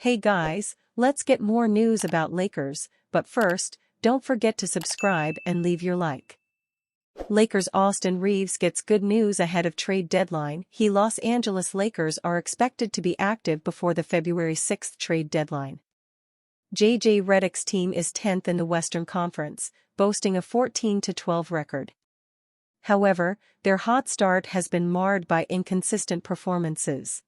Hey guys, let's get more news about Lakers, but first, don't forget to subscribe and leave your like. Lakers Austin Reaves gets good news ahead of trade deadline. Los Angeles Lakers are expected to be active before the February 6 trade deadline. J.J. Redick's team is 10th in the Western Conference, boasting a 14-12 record. However, their hot start has been marred by inconsistent performances.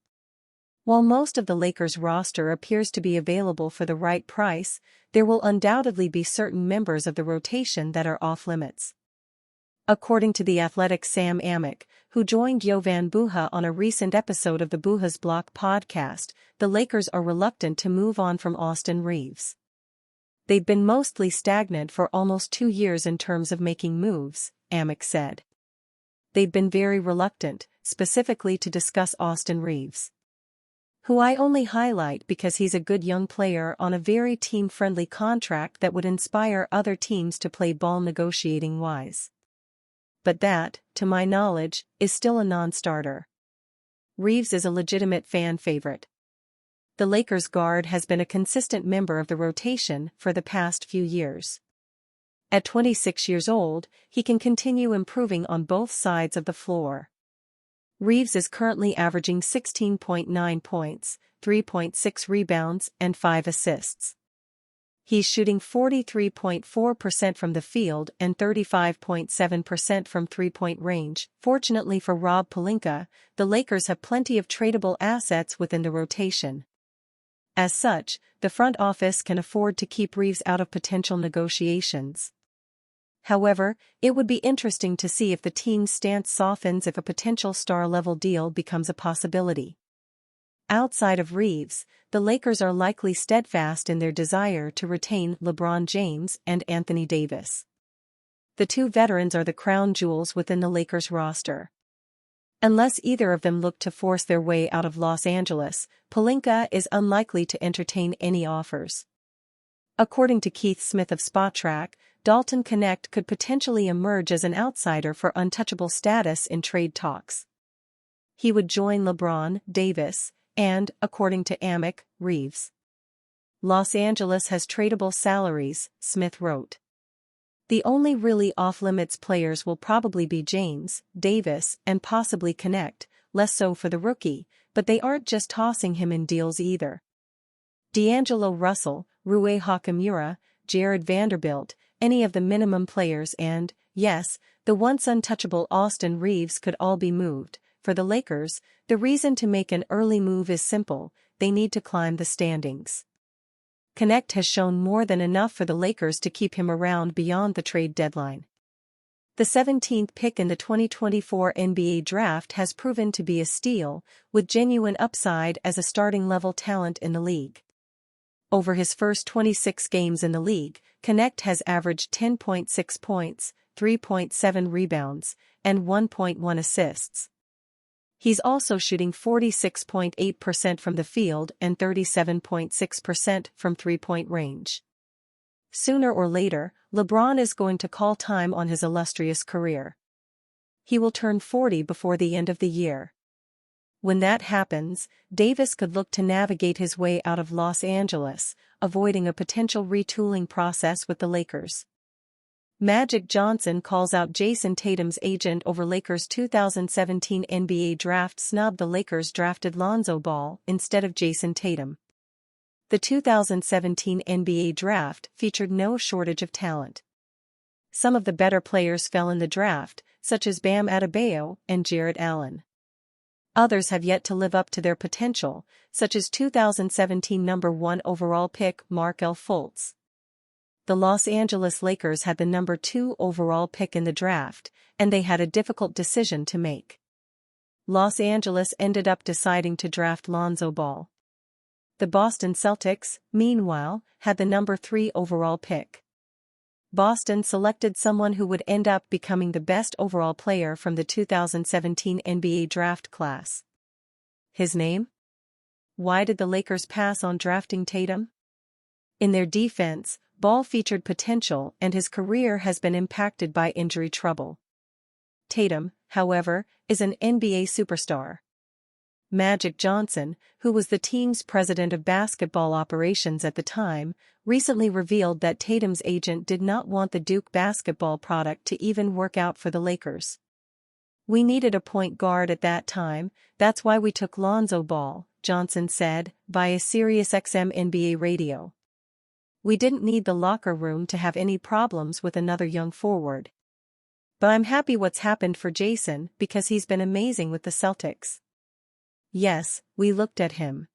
While most of the Lakers' roster appears to be available for the right price, there will undoubtedly be certain members of the rotation that are off-limits. According to The Athletic's Sam Amick, who joined Jovan Buha on a recent episode of the Buha's Block podcast, the Lakers are reluctant to move on from Austin Reaves. They've been mostly stagnant for almost 2 years in terms of making moves, Amick said. They've been very reluctant, specifically to discuss Austin Reaves, who I only highlight because he's a good young player on a very team-friendly contract that would inspire other teams to play ball negotiating-wise. But that, to my knowledge, is still a non-starter. Reaves is a legitimate fan favorite. The Lakers guard has been a consistent member of the rotation for the past few years. At 26 years old, he can continue improving on both sides of the floor. Reaves is currently averaging 16.9 points, 3.6 rebounds, and 5 assists. He's shooting 43.4% from the field and 35.7% from three-point range. Fortunately for Rob Pelinka, the Lakers have plenty of tradable assets within the rotation. As such, the front office can afford to keep Reaves out of potential negotiations. However, it would be interesting to see if the team's stance softens if a potential star-level deal becomes a possibility. Outside of Reaves, the Lakers are likely steadfast in their desire to retain LeBron James and Anthony Davis. The two veterans are the crown jewels within the Lakers roster. Unless either of them look to force their way out of Los Angeles, Pelinka is unlikely to entertain any offers. According to Keith Smith of Spotrac, Dalton Knecht could potentially emerge as an outsider for untouchable status in trade talks. He would join LeBron, Davis, and, according to Amick, Reaves. Los Angeles has tradable salaries, Smith wrote. The only really off-limits players will probably be James, Davis, and possibly Knecht, less so for the rookie, but they aren't just tossing him in deals either. D'Angelo Russell, Rui Hachimura, Jared Vanderbilt, any of the minimum players and, yes, the once untouchable Austin Reaves could all be moved. For the Lakers, the reason to make an early move is simple: they need to climb the standings. Knecht has shown more than enough for the Lakers to keep him around beyond the trade deadline. The 17th pick in the 2024 NBA Draft has proven to be a steal, with genuine upside as a starting-level talent in the league. Over his first 26 games in the league, Knecht has averaged 10.6 points, 3.7 rebounds, and 1.1 assists. He's also shooting 46.8% from the field and 37.6% from three-point range. Sooner or later, LeBron is going to call time on his illustrious career. He will turn 40 before the end of the year. When that happens, Davis could look to navigate his way out of Los Angeles, avoiding a potential retooling process with the Lakers. Magic Johnson calls out Jason Tatum's agent over Lakers' 2017 NBA Draft snub. The Lakers drafted Lonzo Ball instead of Jason Tatum. The 2017 NBA Draft featured no shortage of talent. Some of the better players fell in the draft, such as Bam Adebayo and Jarrett Allen. Others have yet to live up to their potential, such as 2017 number 1 overall pick Markelle Fultz. The Los Angeles Lakers had the number 2 overall pick in the draft, and they had a difficult decision to make. Los Angeles ended up deciding to draft Lonzo Ball. The Boston Celtics, meanwhile, had the number 3 overall pick. Boston selected someone who would end up becoming the best overall player from the 2017 NBA draft class. His name? Why did the Lakers pass on drafting Tatum? In their defense, Ball featured potential and his career has been impacted by injury trouble. Tatum, however, is an NBA superstar. Magic Johnson, who was the team's president of basketball operations at the time, recently revealed that Tatum's agent did not want the Duke basketball product to even work out for the Lakers. "We needed a point guard at that time, that's why we took Lonzo Ball," Johnson said, via SiriusXM NBA radio. "We didn't need the locker room to have any problems with another young forward. But I'm happy what's happened for Jason because he's been amazing with the Celtics." Yes, we looked at him.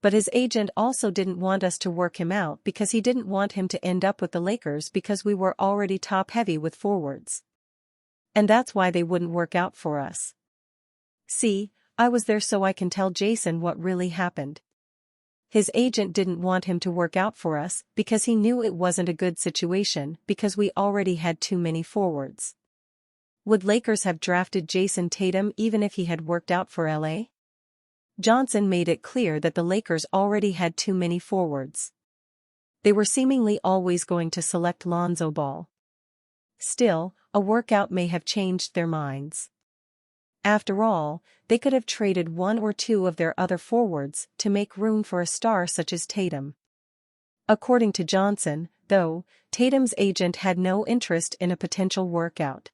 But his agent also didn't want us to work him out because he didn't want him to end up with the Lakers because we were already top-heavy with forwards. And that's why they wouldn't work out for us. See, I was there so I can tell Jason what really happened. His agent didn't want him to work out for us because he knew it wasn't a good situation because we already had too many forwards. Would Lakers have drafted Jason Tatum even if he had worked out for LA? Johnson made it clear that the Lakers already had too many forwards. They were seemingly always going to select Lonzo Ball. Still, a workout may have changed their minds. After all, they could have traded one or two of their other forwards to make room for a star such as Tatum. According to Johnson, though, Tatum's agent had no interest in a potential workout.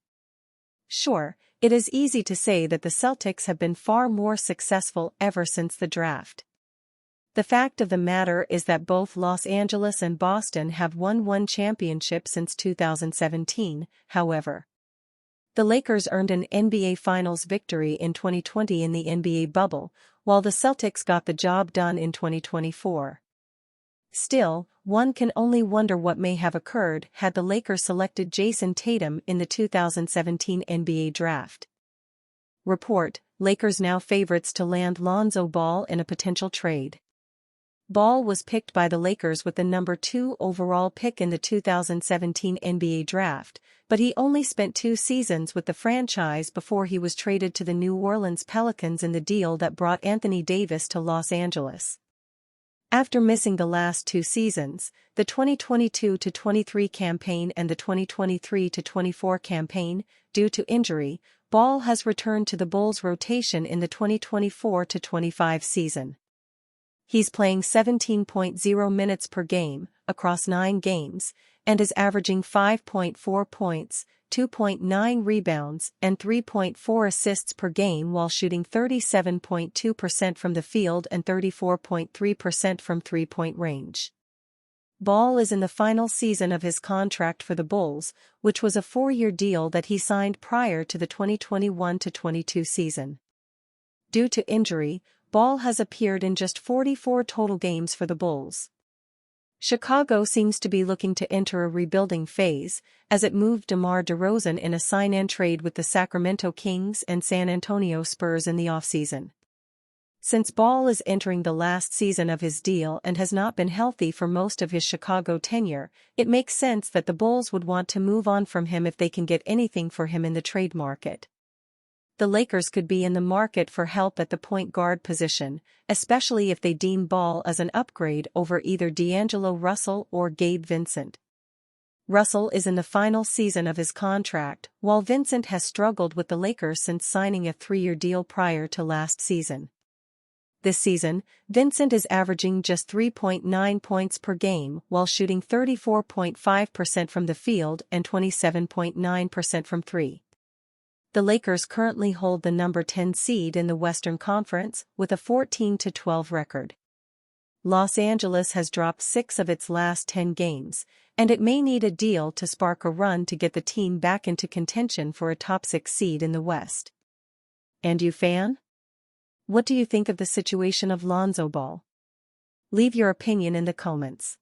Sure, it is easy to say that the Celtics have been far more successful ever since the draft. The fact of the matter is that both Los Angeles and Boston have won one championship since 2017, however. The Lakers earned an NBA Finals victory in 2020 in the NBA bubble, while the Celtics got the job done in 2024. Still, one can only wonder what may have occurred had the Lakers selected Jason Tatum in the 2017 NBA draft. Report: Lakers now favorites to land Lonzo Ball in a potential trade. Ball was picked by the Lakers with the number 2 overall pick in the 2017 NBA draft, but he only spent 2 seasons with the franchise before he was traded to the New Orleans Pelicans in the deal that brought Anthony Davis to Los Angeles. After missing the last 2 seasons, the 2022-23 campaign and the 2023-24 campaign, due to injury, Ball has returned to the Bulls' rotation in the 2024-25 season. He's playing 17.0 minutes per game, across 9 games, and is averaging 5.4 points, 2.9 rebounds and 3.4 assists per game while shooting 37.2% from the field and 34.3% from three-point range. Ball is in the final season of his contract for the Bulls, which was a 4-year deal that he signed prior to the 2021-22 season. Due to injury, Ball has appeared in just 44 total games for the Bulls. Chicago seems to be looking to enter a rebuilding phase, as it moved DeMar DeRozan in a sign-and trade with the Sacramento Kings and San Antonio Spurs in the offseason. Since Ball is entering the last season of his deal and has not been healthy for most of his Chicago tenure, it makes sense that the Bulls would want to move on from him if they can get anything for him in the trade market. The Lakers could be in the market for help at the point guard position, especially if they deem Ball as an upgrade over either D'Angelo Russell or Gabe Vincent. Russell is in the final season of his contract, while Vincent has struggled with the Lakers since signing a 3-year deal prior to last season. This season, Vincent is averaging just 3.9 points per game while shooting 34.5% from the field and 27.9% from 3. The Lakers currently hold the number 10 seed in the Western Conference with a 14-12 record. Los Angeles has dropped 6 of its last 10 games, and it may need a deal to spark a run to get the team back into contention for a top 6 seed in the West. And you, fan? What do you think of the situation of Lonzo Ball? Leave your opinion in the comments.